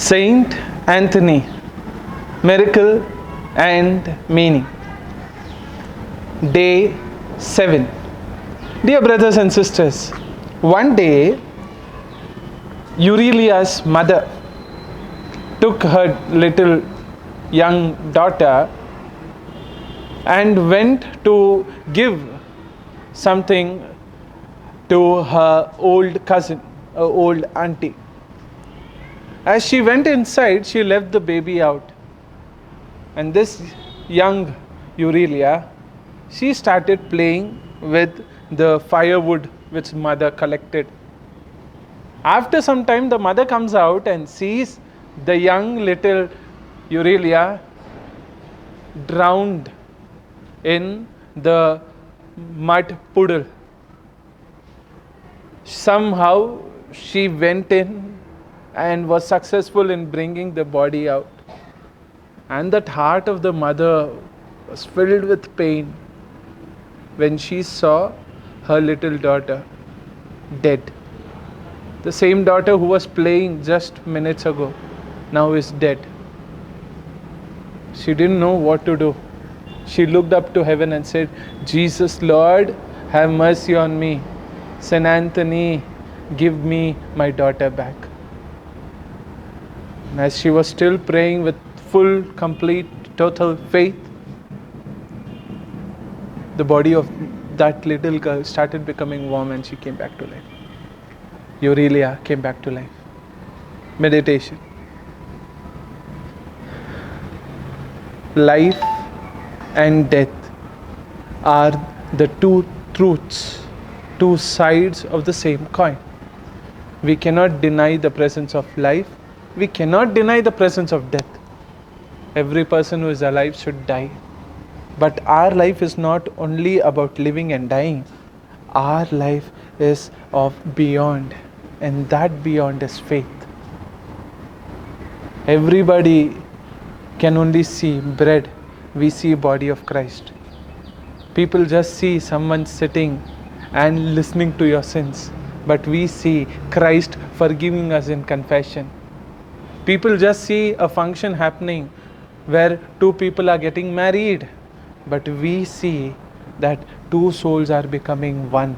Saint Anthony, Miracle and Meaning. Day 7. Dear brothers and sisters, one day Eurelia's mother took her little young daughter and went to give something to her old cousin, her old auntie. As she went inside, she left the baby out. And this young Eurelia, she started playing with the firewood which mother collected. After some time, the mother comes out and sees the young little Eurelia drowned in the mud puddle. Somehow she went in and was successful in bringing the body out. And that heart of the mother was filled with pain when she saw her little daughter dead. The same daughter who was playing just minutes ago now is dead. She didn't know what to do. She looked up to heaven and said, Jesus, Lord, have mercy on me. Saint Anthony, give me my daughter back. And as she was still praying with full, complete, total faith, the body of that little girl started becoming warm and she came back to life. Eurelia came back to life. Meditation. Life and death are the two truths, two sides of the same coin. We cannot deny the presence of life. We cannot deny the presence of death. Every person who is alive should die. But our life is not only about living and dying. Our life is of beyond. And that beyond is faith. Everybody can only see bread. We see body of Christ. People just see someone sitting and listening to your sins. But we see Christ forgiving us in confession. People just see a function happening where two people are getting married. But we see that two souls are becoming one.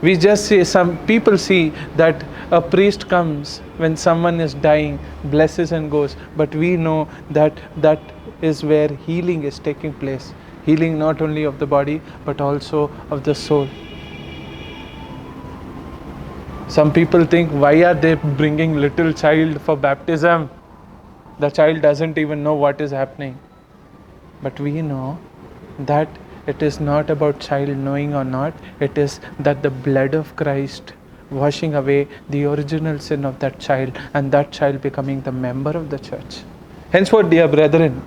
We just see, some people see that a priest comes when someone is dying, blesses and goes. But we know that that is where healing is taking place. Healing not only of the body but also of the soul. Some people think, why are they bringing little child for baptism? The child doesn't even know what is happening. But we know that it is not about child knowing or not. It is that the blood of Christ washing away the original sin of that child and that child becoming the member of the church. Henceforth, dear brethren,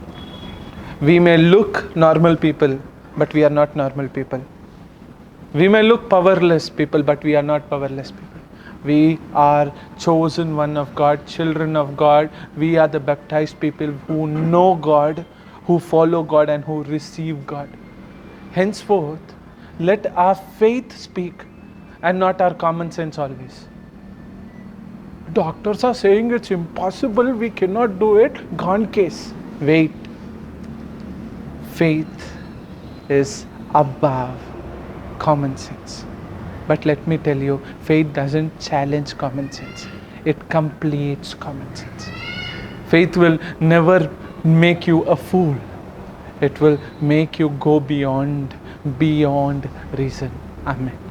we may look normal people, but we are not normal people. We may look powerless people, but we are not powerless people. We are chosen one of God, children of God. We are the baptized people who know God, who follow God and who receive God. Henceforth, let our faith speak and not our common sense always. Doctors are saying it's impossible, we cannot do it. Gone case. Wait. Faith is above common sense. But let me tell you, faith doesn't challenge common sense. It completes common sense. Faith will never make you a fool. It will make you go beyond reason. Amen.